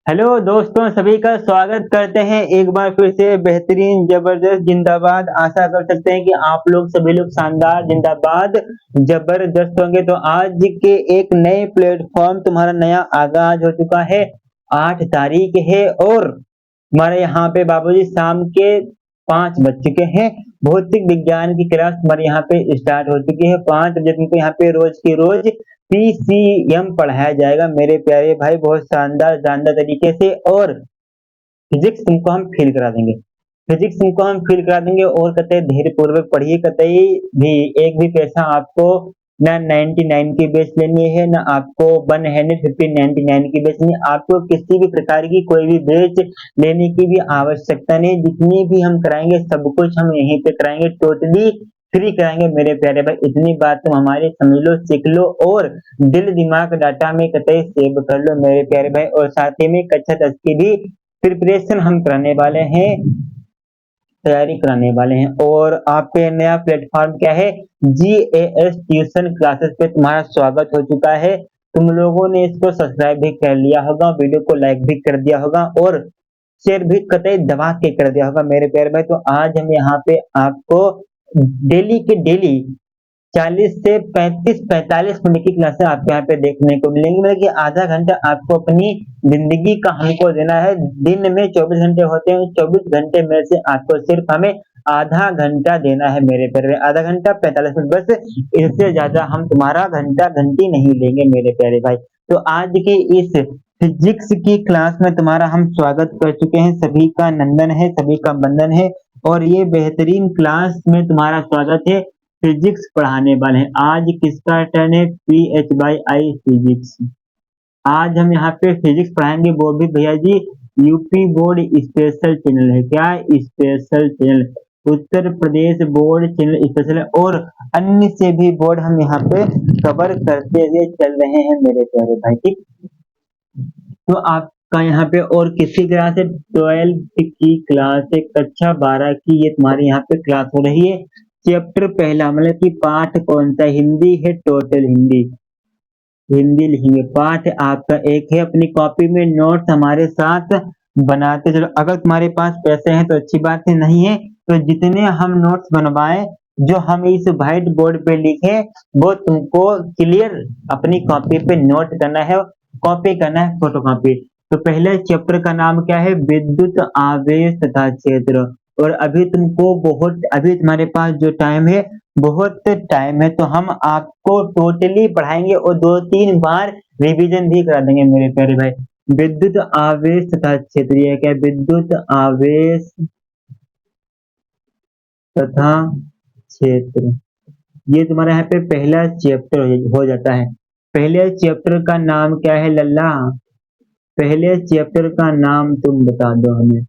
Hello दोस्तों, सभी का स्वागत करते हैं एक बार फिर से। बेहतरीन जबरदस्त जिंदाबाद। आशा कर सकते हैं कि आप लोग सभी लोग शानदार जिंदाबाद जबरदस्त होंगे। तो आज के एक नए प्लेटफॉर्म तुम्हारा नया आगाज हो चुका है। 8 तारीख है और हमारे यहाँ पे बाबूजी शाम के 5 बज चुके हैं। भौतिक विज्ञान की क्लास हमारे यहाँ पे स्टार्ट हो चुकी है। 5 बजे तुमको यहाँ पे रोज की रोज पीसीएम पढ़ाया जाएगा मेरे प्यारे भाई, बहुत शानदार शानदार तरीके से। और फिजिक्स तुमको हम फील करा देंगे। फिजिक्स तुमको हम फील करा देंगे और कतई धैर्य पूर्वक पढ़िए। कतई भी एक भी पैसा आपको ना 99 की बेच लेनी है, ना आपको 199 की बेचनी है। आपको किसी भी प्रकार की कोई भी बेच लेने की भी आवश्यकता नहीं। जितनी भी हम कराएंगे सब कुछ हम यहीं पे कराएंगे, टोटली फ्री कराएंगे मेरे प्यारे भाई। इतनी बात तुम हमारी समझ लो, सीख लो और दिल दिमाग डाटा में कतई सेव कर लो मेरे प्यारे भाई। और साथ ही में कक्षा 10 की भी प्रिपरेशन हम कराने वाले हैं, तैयारी कराने वाले हैं। और आप पे नया प्लेटफॉर्म क्या है, जीएएस ट्यूशन क्लासेस पे तुम्हारा स्वागत हो चुका है। तुम लोगों ने इसको सब्सक्राइब भी कर लिया होगा, वीडियो को लाइक भी कर दिया होगा और शेयर भी कतई दबा के कर दिया होगा मेरे प्यारे भाई। तो आज हम यहाँ पे आपको डेली के डेली 40 से 35-45 मिनट की क्लासें आपको यहाँ पे देखने को मिलेंगी। मतलब कि आधा घंटा आपको अपनी जिंदगी का हमको देना है। दिन में 24 घंटे होते हैं, 24 घंटे में से आपको सिर्फ हमें आधा घंटा देना है मेरे प्यारे। आधा घंटा 45 मिनट बस, इससे ज्यादा हम तुम्हारा घंटा घंटी नहीं लेंगे मेरे प्यारे भाई। तो आज की इस फिजिक्स की क्लास में तुम्हारा हम स्वागत कर चुके हैं। सभी का नंदन है, सभी का बंधन है और ये बेहतरीन क्लास में तुम्हारा स्वागत है। फिजिक्स पढ़ाने वाले हैं। आज किसका टर्न है, PH/I फिजिक्स। आज हम यहाँ पे फिजिक्स पढ़ाएंगे, वो भी भैया जी यूपी बोर्ड स्पेशल चैनल है। क्या special channel, Uttar Pradesh board channel special है। और अन्य से भी बोर्ड हम यहाँ पे कवर करते हुए चल रहे हैं मेरे प्यारे भाई। ठीक, तो आपका यहाँ पे और किसी क्लास है, 12th की क्लास है, कक्षा 12 की ये तुम्हारी यहाँ पे क्लास हो रही है। चैप्टर पहला मतलब कि पाठ कौन सा, हिंदी है, टोटल हिंदी। हिंदी लिखेंगे। पाठ आपका एक है, अपनी कॉपी में नोट्स हमारे साथ बनाते चलो। अगर तुम्हारे पास पैसे हैं तो अच्छी बात है, नहीं है तो जितने हम नोट्स बनवाए जो हम इस व्हाइट बोर्ड पे लिखे वो तुमको क्लियर अपनी कॉपी पे नोट करना है, कॉपी करना है, फोटो कॉपी। तो पहले चैप्टर का नाम क्या है, विद्युत आवेश तथा क्षेत्र। और अभी तुमको बहुत, अभी तुम्हारे पास जो टाइम है बहुत टाइम है, तो हम आपको टोटली पढ़ाएंगे और 2-3 बार रिवीजन भी करा देंगे मेरे प्यारे भाई। विद्युत आवेश तथा क्षेत्र, यह क्या है, विद्युत आवेश तथा क्षेत्र। ये तुम्हारा यहाँ पे पहला चैप्टर हो जाता है। पहले चैप्टर का नाम क्या है लल्ला, पहले चैप्टर का नाम तुम बता दो हमें।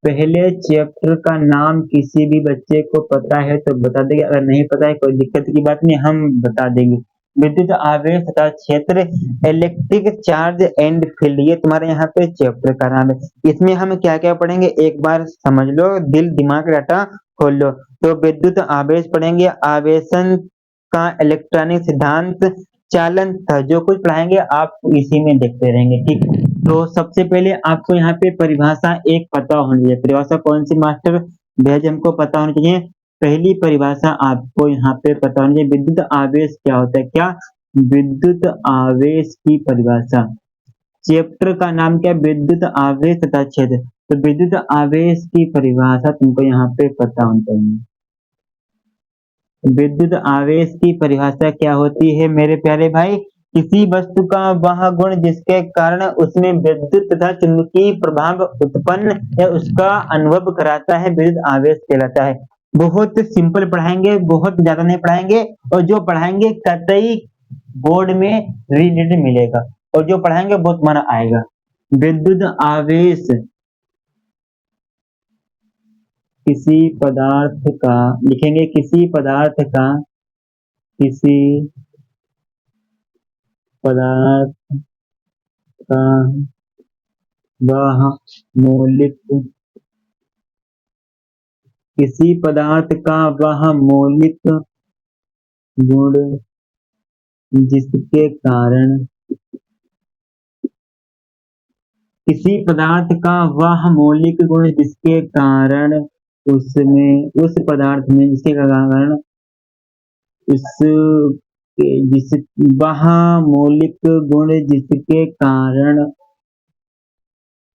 पहले चैप्टर का नाम किसी भी बच्चे को पता है तो बता देंगे, अगर नहीं पता है कोई दिक्कत की बात नहीं, हम बता देंगे। विद्युत आवेश तथा क्षेत्र, इलेक्ट्रिक चार्ज एंड फील्ड, ये तुम्हारे यहाँ पे चैप्टर का नाम है। इसमें हम क्या क्या पढ़ेंगे एक बार समझ लो, दिल दिमाग डाटा खोल लो। तो विद्युत आवेश पढ़ेंगे, आवेशन का इलेक्ट्रॉनिक सिद्धांत, चालन था, जो कुछ पढ़ाएंगे आप इसी में देखते रहेंगे। ठीक, तो सबसे पहले आपको यहाँ पे परिभाषा एक पता होनी चाहिए। परिभाषा कौन सी मास्टर, भैया हमको पता होनी चाहिए। पहली परिभाषा आपको यहाँ पे पता होनी चाहिए, विद्युत आवेश क्या होता है। क्या, विद्युत आवेश की परिभाषा। चैप्टर का नाम क्या, विद्युत आवेश तथा क्षेत्र। तो विद्युत आवेश की परिभाषा तुमको यहाँ पे पता होनी चाहिए। विद्युत आवेश की परिभाषा क्या होती है मेरे प्यारे भाई, किसी वस्तु का वह गुण जिसके कारण उसमें विद्युत तथा चुंबकीय प्रभाव उत्पन्न या उसका अनुभव कराता है, विद्युत आवेश कहलाता है। बहुत सिंपल पढ़ाएंगे, बहुत ज्यादा नहीं पढ़ाएंगे, और जो पढ़ाएंगे कतई बोर्ड में रिलेटेड मिलेगा, और जो पढ़ाएंगे वो तुम्हारा आएगा। विद्युत आवेश किसी पदार्थ का, लिखेंगे किसी पदार्थ का, किसी पदार्थ का वह मौलिक, किसी पदार्थ का वह मौलिक गुण जिसके कारण किसी पदार्थ का वह मौलिक गुण जिसके कारण उसमें उस पदार्थ में जिसके कारण उस जिस वह मौलिक गुण जिसके कारण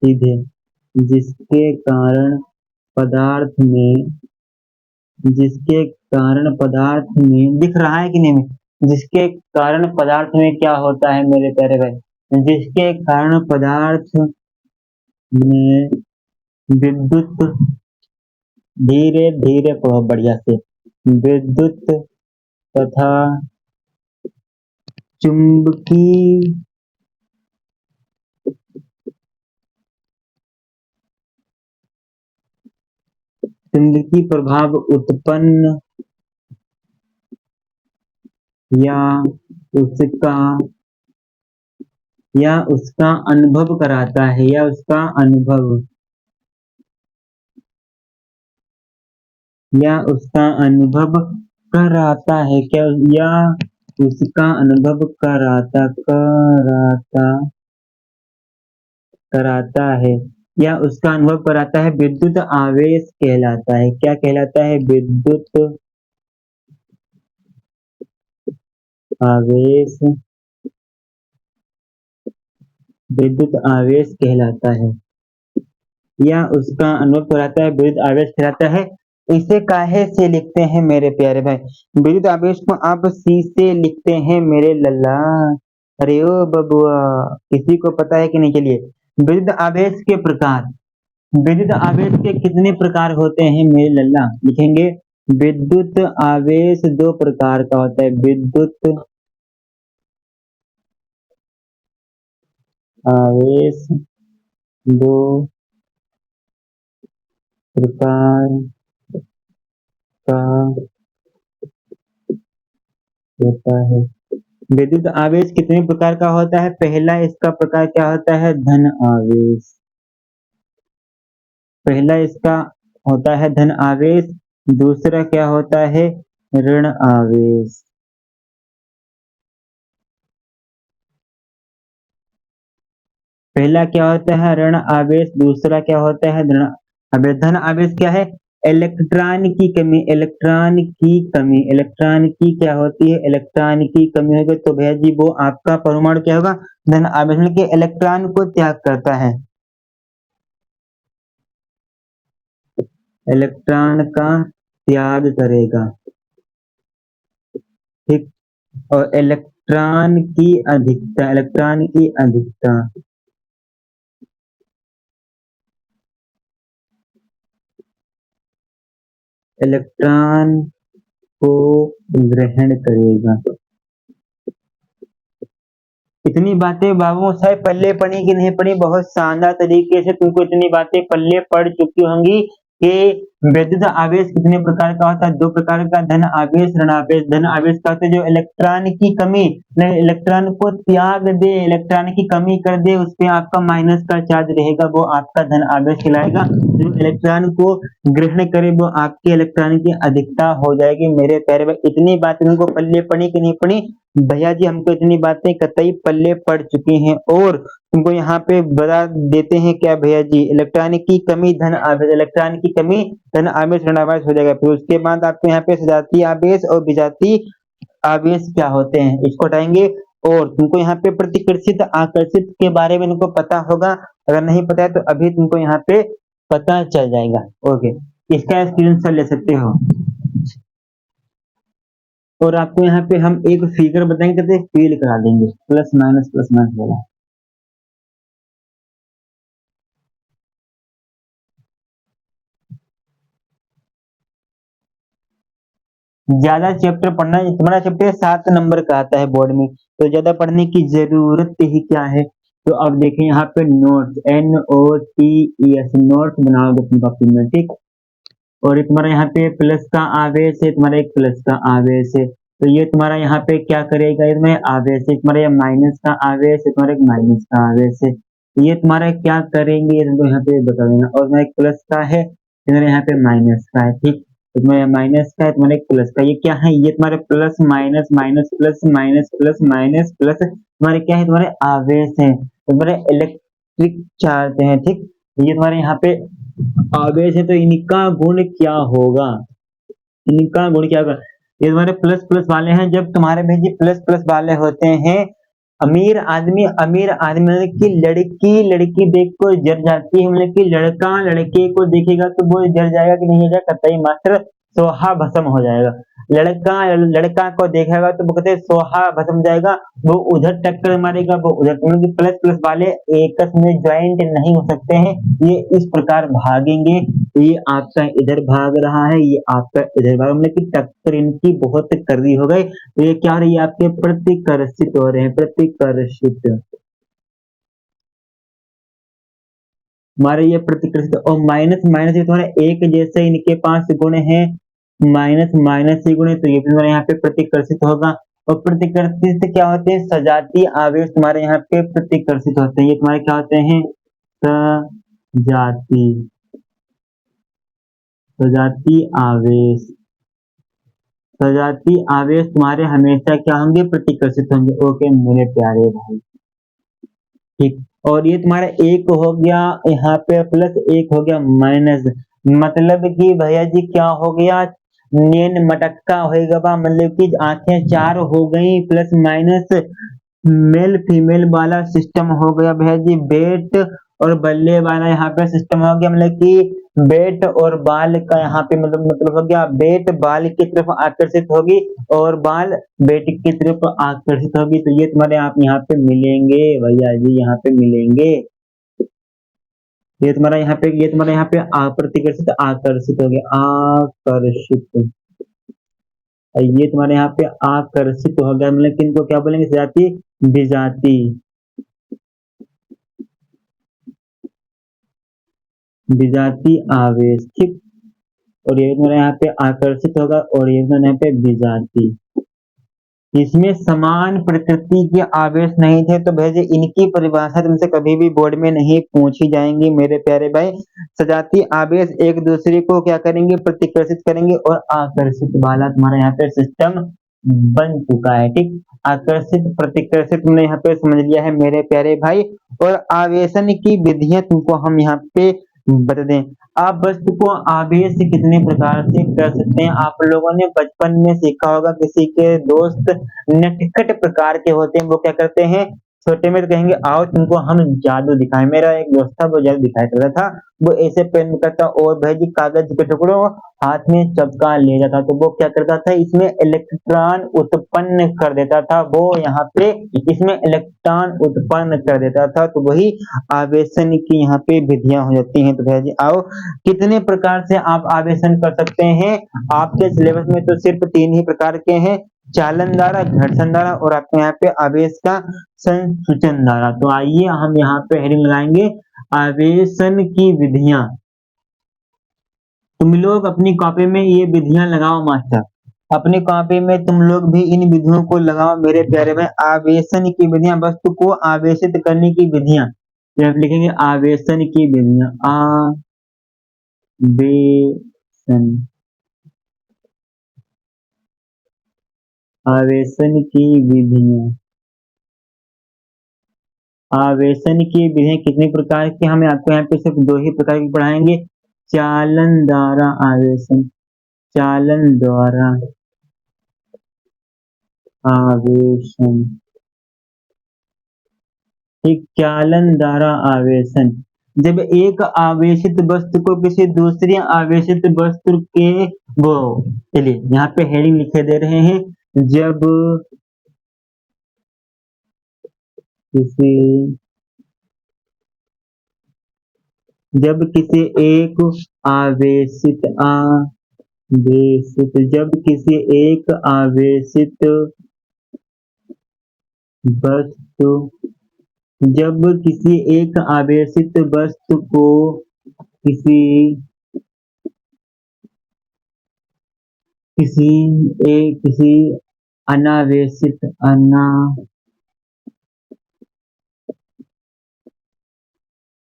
सीधे जिसके कारण पदार्थ में जिसके कारण पदार्थ में दिख रहा है कि नहीं, जिसके कारण पदार्थ में क्या होता है मेरे प्यारे भाई, जिसके कारण पदार्थ में विद्युत धीरे धीरे बहुत बढ़िया से विद्युत तथा चुंबकीय चुंबकीय प्रभाव उत्पन्न या उसका अनुभव कराता है या उसका अनुभव कराता है क्या, या उसका अनुभव कराता है या उसका अनुभव कराता है विद्युत आवेश कहलाता है। क्या कहलाता है? आवेश विद्युत आवेश कहलाता है या उसका अनुभव कराता है विद्युत आवेश कहलाता है। इसे काहे से लिखते हैं मेरे प्यारे भाई? विद्युत आवेश को आप सी से लिखते हैं मेरे लल्ला। अरे ओ बबुआ, किसी को पता है कि नहीं? चलिए, विद्युत आवेश के प्रकार, विद्युत आवेश के कितने प्रकार होते हैं मेरे लल्ला? लिखेंगे, विद्युत आवेश दो प्रकार का होता है। विद्युत आवेश दो प्रकार का होता है। विद्युत आवेश कितने प्रकार का होता है? पहला इसका प्रकार क्या होता है? धन आवेश। पहला इसका होता है धन आवेश। दूसरा क्या होता है? ऋण आवेश। पहला क्या होता है? ऋण आवेश। दूसरा क्या होता है? धन आवेश। धन आवेश क्या है? इलेक्ट्रॉन की कमी। इलेक्ट्रॉन की क्या होती है? इलेक्ट्रॉन की कमी होगी तो भैया जी वो आपका परमाणु क्या होगा? धन आवेश के इलेक्ट्रॉन को त्याग करता है, इलेक्ट्रॉन का त्याग करेगा, ठीक। और इलेक्ट्रॉन की अधिकता इलेक्ट्रॉन को ग्रहण करेगा। इतनी बातें बाबू साहब पल्ले पड़ी कि नहीं पड़ी? बहुत शानदार तरीके से तुमको इतनी बातें पल्ले पड़ चुकी होंगी कि विद्युत आवेश कितने प्रकार का होता है? दो प्रकार का, धन आवेश, ऋण आवेश। धन आवेश का होता है जो इलेक्ट्रॉन की कमी, इलेक्ट्रॉन को त्याग दे, इलेक्ट्रॉन की कमी कर दे, उस पर आपका माइनस का चार्ज रहेगा, वो आपका धन आवेश कहलाएगा। जो इलेक्ट्रॉन को ग्रहण करे वो आपके इलेक्ट्रॉन की अधिकता हो जाएगी। मेरे प्यारे भाई, इतनी बातें तुमको पल्ले पड़ी कि नहीं पड़ी? भैया जी हमको इतनी बातें कतई पल्ले पड़ चुकी हैं। और तुमको यहाँ पे बता देते हैं क्या भैया जी, इलेक्ट्रॉन की कमी धन आवेश, इलेक्ट्रॉन की कमी धन आवेश ऋण आवेश हो जाएगा। फिर उसके बाद आपको यहाँ पे सजातीय आवेश और विजातीय आवेश क्या होते हैं इसको हटाएंगे। और तुमको यहाँ पे प्रतिकर्षित आकर्षित के बारे में तुमको पता होगा, अगर नहीं पता है तो अभी तुमको यहाँ पे पता चल जाएगा। ओके, इसका स्क्रीनशॉट ले सकते हो। और आपको यहाँ पे हम एक फिगर बताएंगे, कहते फील करा देंगे, प्लस माइनस वाला। ज्यादा चैप्टर पढ़ना, तुम्हारा चैप्टर 7 नंबर का आता है बोर्ड में, तो ज्यादा पढ़ने की जरूरत ही क्या है। तो अब देखें यहाँ पे नोट्स, NOTES, नोट्स बनाओगे तुम कॉपी में, ठीक। और ये तुम्हारा यहाँ पे प्लस का आवेश है, तुम्हारा एक प्लस का आवेश है, तो ये तुम्हारा यहाँ पे क्या करेगा? इसमें आवेश है, तुम्हारा ये माइनस का आवेश है, तुम्हारा एक माइनस का आवेश है, तो ये तुम्हारा क्या करेंगे ये तुमको यहाँ पे बता देना। और तुम्हारा एक प्लस का है, तुम्हारे यहाँ पे माइनस का है, ठीक। तो तुम्हारा माइनस का है, तुम्हारा एक प्लस का, ये क्या है? ये तुम्हारे plus minus minus plus minus plus minus plus तुम्हारे क्या है? तुम्हारे आवेश है। तुम्हारे इलेक्ट्रिक चार्ज हैं, ठीक। ये तुम्हारे यहाँ पे आवेश है, तो इनका गुण क्या होगा, इनका गुण क्या होगा। ये तुम्हारे प्लस प्लस वाले हैं, जब तुम्हारे भेजी प्लस प्लस वाले होते हैं, अमीर आदमी मतलब कि लड़की देख को जल जाती है, मतलब कि लड़का लड़के को देखेगा तो वो जल जाएगा कि नहीं हो जाएगा, कतई मात्र सोहा भस्म हो जाएगा। लड़का लड़का को देखेगा तो वो कहते हैं सोहा भस्म हो जाएगा, वो उधर टक्कर मारेगा, वो उधर, मतलब कि प्लस प्लस वाले एकस में ज्वाइंट नहीं हो सकते हैं, ये इस प्रकार भागेंगे। ये आपका इधर भाग रहा है, ये आपका इधर भाग, मतलब कि टक्कर इनकी बहुत करीबी हो गई, तो ये क्या हो रही है, आपके प्रतिकर्षित हो रहे हैं, प्रतिकर्षित। हमारे ये प्रतिकर्षित, और माइनस माइनस ये तुम्हारे एक जैसे इनके पास गुण है, माइनस माइनस से गुण है, तो ये भी तुम्हारे यहाँ पे प्रतिकर्षित होगा। और प्रतिकर्षित क्या होते हैं, सजातीय आवेश तुम्हारे यहाँ पे प्रतिकर्षित होते हैं, ये तुम्हारे क्या होते हैं, सजाती सजातीय आवेश। सजातीय आवेश तुम्हारे हमेशा क्या होंगे, प्रतिकर्षित होंगे। ओके मेरे प्यारे भाई, ठीक। और ये तुम्हारा एक हो गया यहाँ पे प्लस, एक हो गया माइनस, मतलब कि भैया जी क्या हो गया, नेन मटक्का होएगा बा, मतलब कि आंखें चार हो गई, प्लस माइनस मेल फीमेल वाला सिस्टम हो गया भैया जी, बेट और बल्ले वाला यहाँ पे सिस्टम हो गया, मतलब कि बेट और बाल का यहाँ पे मतलब हो गया, बेट बाल की तरफ आकर्षित होगी और बाल बेट की तरफ आकर्षित होगी, तो ये तुम्हारे आप यहाँ पे मिलेंगे भैया जी, यहाँ पे मिलेंगे। ये तुम्हारा यहाँ पे अप्रतिकर्षित आकर्षित हो गया, आकर्षित। और ये तुम्हारे यहाँ पे आकर्षित हो गया, मतलब कि इनको क्या बोलेंगे, जाति विजाति, विजाति आवेश, ठीक। और ये तुम्हारे यहाँ पे आकर्षित होगा, और ये तुम्हारे यहाँ पे विजाति। इसमें समान प्रकृति के आवेश नहीं थे, तो भैया इनकी परिभाषा तुमसे कभी भी बोर्ड में नहीं पूछी जाएंगी मेरे प्यारे भाई। सजातीय आवेश एक दूसरे को क्या करेंगे, प्रतिकर्षित करेंगे, और आकर्षित वाला तुम्हारा यहाँ पे सिस्टम बन चुका है, ठीक। आकर्षित प्रतिकर्षित तुमने यहाँ पे समझ लिया है मेरे प्यारे भाई। और आवेशन की विधियां तुमको हम यहाँ पे बता दें। आप वस्तु को आवेश कितने प्रकार से कर सकते हैं, आप लोगों ने बचपन में सीखा होगा, किसी के दोस्त नटखट प्रकार के होते हैं, वो क्या करते हैं, छोटे में तो कहेंगे आओ तुमको हम जादू दिखाएं। मेरा एक दोस्त था, वो जादू दिखाया करता था, वो ऐसे पेन करता और भाई जी कागज के टुकड़ों हाथ में चपका ले जाता, तो वो क्या करता था, इसमें इलेक्ट्रॉन उत्पन्न कर देता था, वो यहाँ पे इसमें इलेक्ट्रॉन उत्पन्न कर देता था, तो वही आवेशन की यहाँ पे विधियां हो जाती हैं। तो भैया जी आओ, कितने प्रकार से आप आवेशन कर सकते हैं, आपके सिलेबस में तो सिर्फ तीन ही प्रकार के हैं, चालन द्वारा, घर्षण द्वारा, और आपके यहाँ पे आवेश का संसूचन द्वारा। तो आइए हम यहाँ पे हेडिंग लगाएंगे, आवेशन की विधियां। तुम लोग अपनी कॉपी में ये विधियां लगाओ मास्टर, अपनी कॉपी में तुम लोग भी इन विधियों को लगाओ मेरे प्यारे भाई। आवेशन की विधियां, वस्तु को आवेशित करने की विधियां, तो आप लिखेंगे आवेशन की विधियां, आवेशन, आवेशन की विधियां। आवेशन की विधियां कितने प्रकार की, हमें आपको यहाँ पे सिर्फ दो ही प्रकार की पढ़ाएंगे, चालन द्वारा आवेशन, चालन द्वारा आवेशन, एक चालन द्वारा आवेशन। जब एक आवेशित वस्तु को किसी दूसरी आवेशित वस्तु के, वो चलिए यहाँ पे हेडिंग लिखे दे रहे हैं, जब किसी एक जब किसी एक आवेशित वस्तु, जब किसी एक आवेशित वस्तु को किसी किसी किसी अनावेशित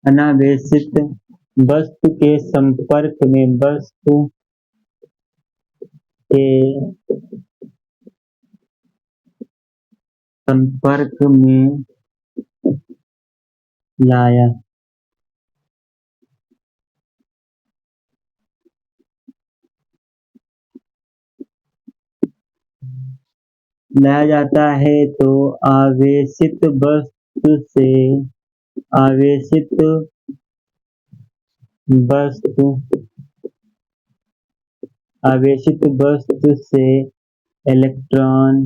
अनावेशित वस्तु के संपर्क में, वस्तु के संपर्क में लाया, लाया जाता है तो आवेशित वस्तु से, आवेशित वस्तु, आवेशित वस्तु से इलेक्ट्रॉन,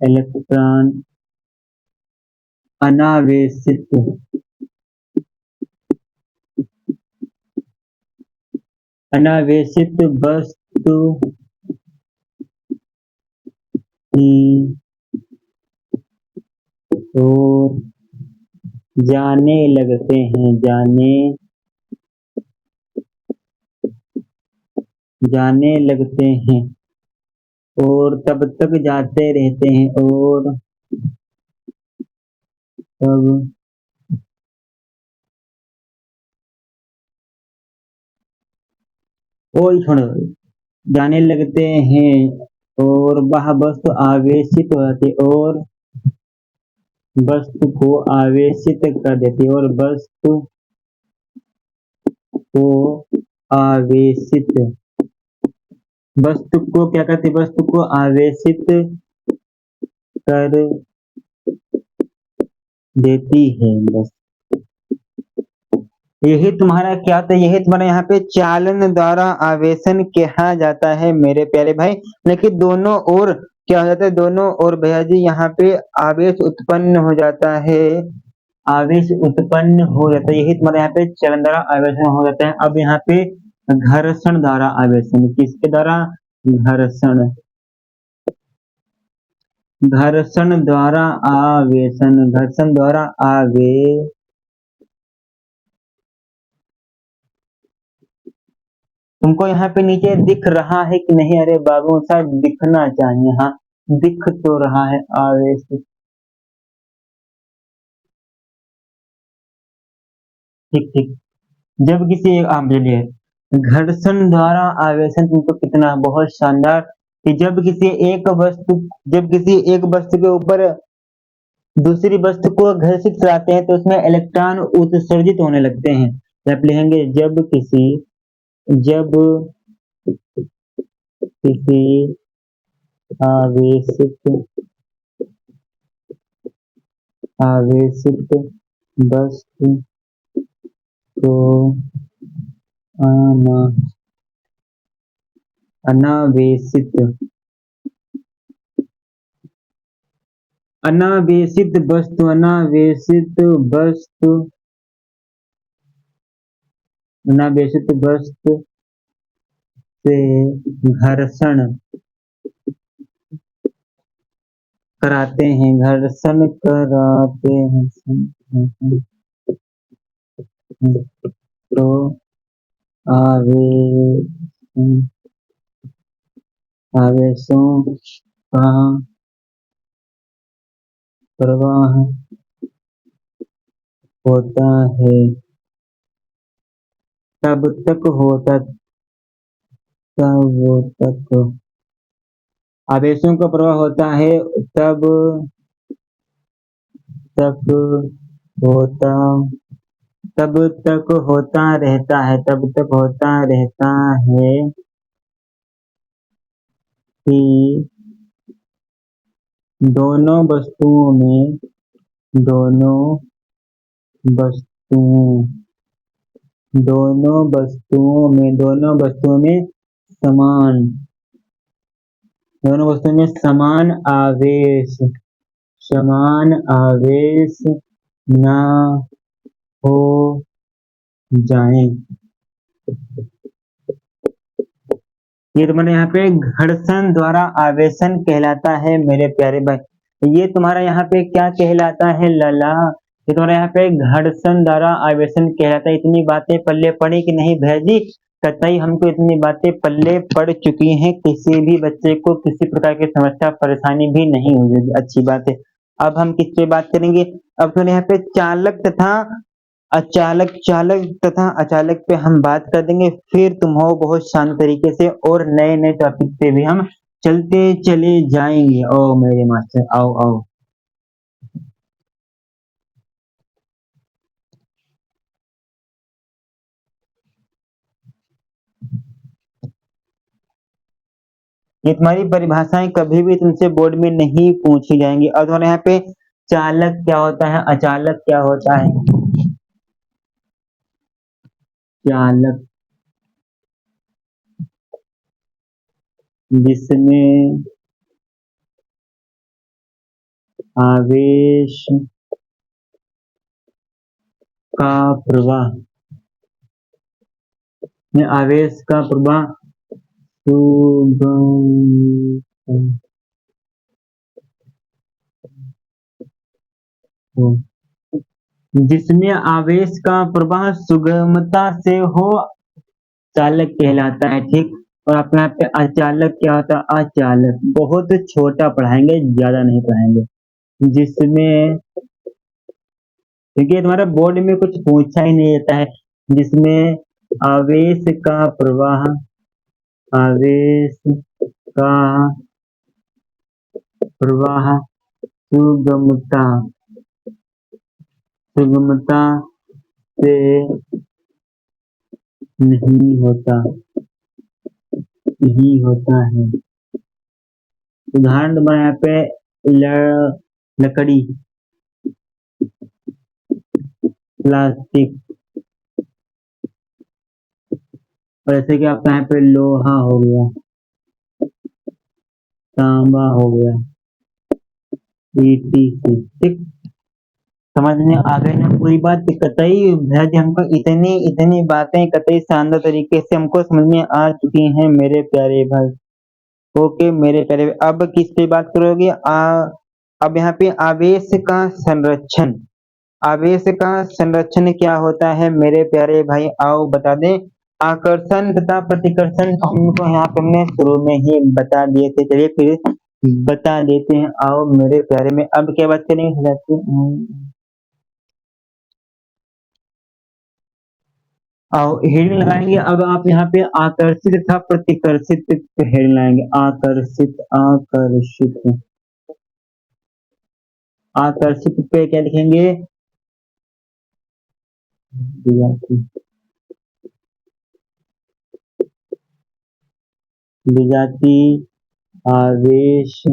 इलेक्ट्रॉन अनावेशित, अनावेशित वस्तु की ओर जाने लगते हैं, जाने लगते हैं और तब तक जाते रहते हैं, और तब और छोड़ो, जाने लगते हैं और वह वस्तु आवेशित हो जाती है, और वस्तु को आवेशित कर देती है, और वस्तु को आवेशित, वस्तु को क्या करती है, वस्तु को आवेशित कर देती है। बस यही तुम्हारा क्या होता है, यही तुम्हारा यहाँ पे चालन द्वारा आवेशन कहा जाता है मेरे प्यारे भाई। लेकिन दोनों ओर क्या हो जाता है, दोनों ओर भैया जी यहाँ पे आवेश उत्पन्न हो जाता है, आवेश उत्पन्न हो जाता है, यही तुम्हारे यहाँ पे चलन द्वारा आवेशन हो जाता है। अब यहाँ पे घर्षण द्वारा आवेशन, किसके द्वारा, घर्षण, घर्षण द्वारा आवेशन, घर्षण द्वारा तुमको यहाँ पे नीचे दिख रहा है कि नहीं? अरे बाबू साहब दिखना चाहिए, हाँ दिख तो रहा है आवेश। ठीक ठीक, जब किसी चलिए, घर्षण द्वारा आवेशन तुमको कितना बहुत शानदार, कि जब किसी एक वस्तु, जब किसी एक वस्तु के ऊपर दूसरी वस्तु को घर्षित कराते हैं तो उसमें इलेक्ट्रॉन उत्सर्जित होने लगते हैं। आप लिखेंगे जब किसी, जब किसी आवेशित, आवेशित वस्तु को अनावेशित, अनावेशित वस्तु, अनावेशित वस्तु, अनावेशित वस्तु से घर्षण कराते हैं, घर्षण कराते हैं तो आवेशों का प्रवाह होता है, तब तक होता, तब तक आवेशों का प्रवाह होता है, तब तक होता, तब तक होता रहता है, तब तक होता रहता है कि दोनों वस्तुओं में, दोनों वस्तुओं, दोनों वस्तुओं में, दोनों वस्तुओं में समान, दोनों वस्तुओं में समान आवेश, समान आवेश ना हो जाए। ये तुम्हारे यहाँ पे घर्षण द्वारा आवेशन कहलाता है मेरे प्यारे भाई। ये तुम्हारा यहाँ पे क्या कहलाता है लला, ये तुम्हारे यहाँ पे घर्षण द्वारा आवेशन कहलाता है। इतनी बातें पल्ले पड़ी कि नहीं भैया जी? कतई हमको इतनी बातें पल्ले पड़ चुकी हैं, किसी भी बच्चे को किसी प्रकार की समस्या परेशानी भी नहीं होगी, अच्छी बात है। अब हम किस पे बात करेंगे? अब तुम्हारे यहाँ पे चालक तथा अचालक, चालक तथा अचालक पे हम बात कर देंगे, फिर तुम हो बहुत शांत तरीके से और नए नए टॉपिक पे भी हम चलते चले जाएंगे। ओ मेरे मास्टर आओ आओ। ये तुम्हारी परिभाषाएं कभी भी तुमसे बोर्ड में नहीं पूछी जाएंगी। और तुम्हारे यहाँ पे चालक क्या होता है, अचालक क्या होता है। चालक जिसमें आवेश का प्रवाह, में आवेश का प्रवाह सुगम हो, जिसमें आवेश का प्रवाह सुगमता से हो, चालक कहलाता है। ठीक। और अपने यहाँ पे अचालक क्या होता है, अचालक बहुत छोटा पढ़ाएंगे, ज्यादा नहीं पढ़ाएंगे। जिसमें, क्योंकि तुम्हारा बोर्ड में कुछ पूछा ही नहीं जाता है, जिसमें आवेश का प्रवाह, आवेश का प्रवाह सुगमता, सुगमता से नहीं होता, नहीं होता है। उदाहरण तुम्हारे यहाँ पे लकड़ी, प्लास्टिक, और ऐसे कि आपका यहाँ पे लोहा हो गया, तांबा हो गया, ETC। ठीक। समझ में आ गई ना पूरी बात। कतई भैया जी हमको इतनी इतनी बातें कतई शानदार तरीके से हमको समझ में आ चुकी हैं मेरे प्यारे भाई। ओके मेरे प्यारे भाई, अब किस पे बात करोगे। अब यहाँ पे आवेश का संरक्षण, आवेश का संरक्षण क्या होता है मेरे प्यारे भाई, आओ बता दें। आकर्षण तथा प्रतिकर्षण हमको यहाँ पे हमने शुरू में ही बता दिए थे, चलिए फिर बता देते हैं, आओ मेरे प्यारे में। अब क्या बात करेंगे, और हेडिंग लगाएंगे। अब आप यहाँ पे आकर्षित तथा प्रतिकर्षित पे हेडिंग लगाएंगे। आकर्षित, आकर्षित, आकर्षित पे क्या लिखेंगे, विजाती, विजाती आवेश,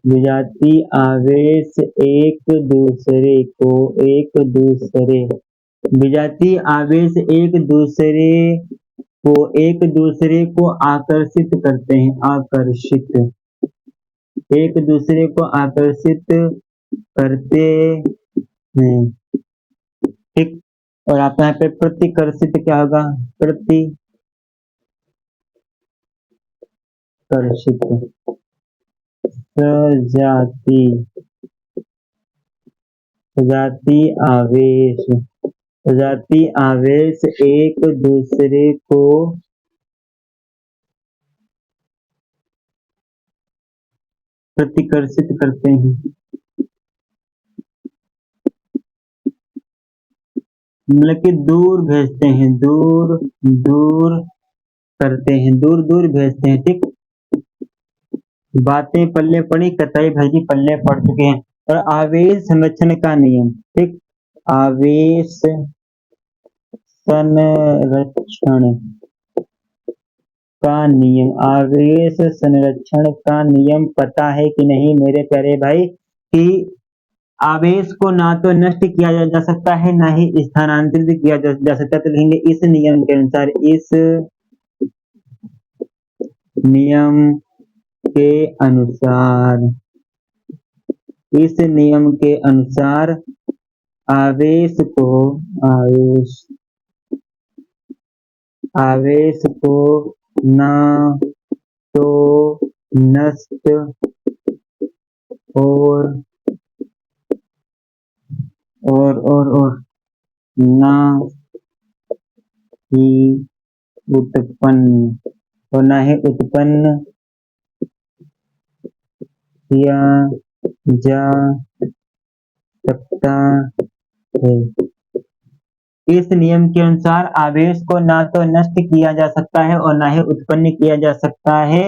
विजाती आवेश एक दूसरे को, एक दूसरे, विजाती आवेश एक दूसरे को, एक दूसरे को आकर्षित करते हैं, आकर्षित, एक दूसरे को आकर्षित करते हैं। ठीक। और आपका यहाँ पे प्रतिकर्षित क्या होगा, प्रतिकर्षित, सजाती, सजाती आवेश, सजाती आवेश एक दूसरे को प्रतिकर्षित करते हैं, मतलब कि दूर भेजते हैं, दूर दूर करते हैं, दूर दूर भेजते हैं। ठीक। बातें पल्ले पड़ी, कतई भाई पल्ले पड़ चुके हैं। और आवेश संरक्षण का नियम। ठीक। आवेश संरक्षण का नियम, आवेश संरक्षण का नियम पता है कि नहीं मेरे प्यारे भाई, कि आवेश को ना तो नष्ट किया जा सकता है, ना ही स्थानांतरित किया जा सकता है। तो लिखेंगे इस नियम के अनुसार, इस नियम के अनुसार, इस नियम के अनुसार आवेश को, आवेश, आवेश को ना तो नष्ट और ना ही उत्पन्न, और ना ही उत्पन्न किया जा सकता है। इस नियम के अनुसार आवेश को ना तो नष्ट किया जा सकता है और ना ही उत्पन्न किया जा सकता है,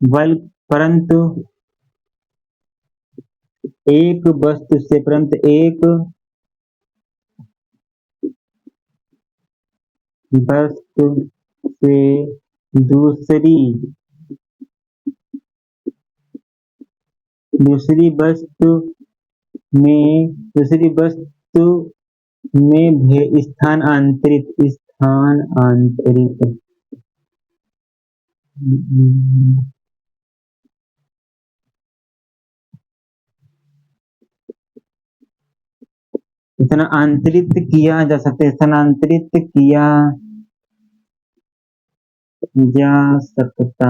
परंतु एक वस्तु से, परंतु एक वस्तु से दूसरी दूसरी वस्तु दूसरी वस्तु में स्थानांतरित स्थानांतरित किया जा सकता है, स्थानांतरित किया जा सकता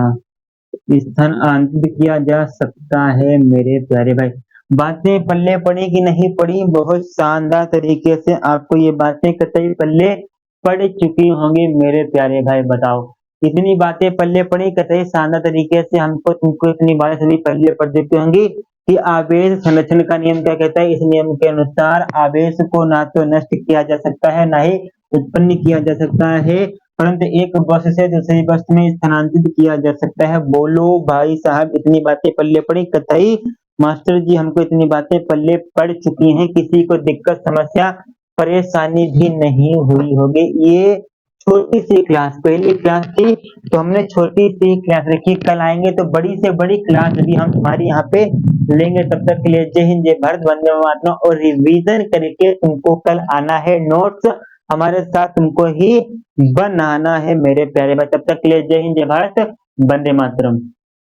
स्थानांतरित किया जा सकता है मेरे प्यारे भाई। बातें पल्ले पड़ी कि नहीं पड़ी, बहुत शानदार तरीके से आपको ये बातें कतई पल्ले पड़ चुकी होंगी मेरे प्यारे भाई। बताओ इतनी बातें पल्ले पड़ी कतई शानदार तरीके से हमको तुमको इतनी बातें सभी पल्ले पड़ चुकी होंगी कि आवेश संरक्षण का नियम क्या कहता है। इस नियम के अनुसार आवेश को ना तो नष्ट किया जा सकता है ना ही उत्पन्न किया जा सकता है, परंतु एक वस्तु से दूसरी वस्तु में स्थानांतरित किया जा सकता है। बोलो भाई साहब इतनी बातें पल्ले पड़ी कतई मास्टर जी हमको इतनी बातें पल्ले पड़ चुकी हैं, किसी को दिक्कत समस्या परेशानी भी नहीं हुई होगी। ये छोटी सी क्लास पहली क्लास थी तो हमने छोटी सी क्लास रखी, कल आएंगे तो बड़ी से बड़ी क्लास भी हम तुम्हारी यहाँ पे लेंगे। तब तक के लिए जय हिंद जय भारत वंदे मातरम। और रिवीजन करके तुमको कल आना है, नोट्स हमारे साथ तुमको ही बनाना है मेरे प्यारे भाई। तब तक के लिए जय हिंद जय भारत वंदे मातरम।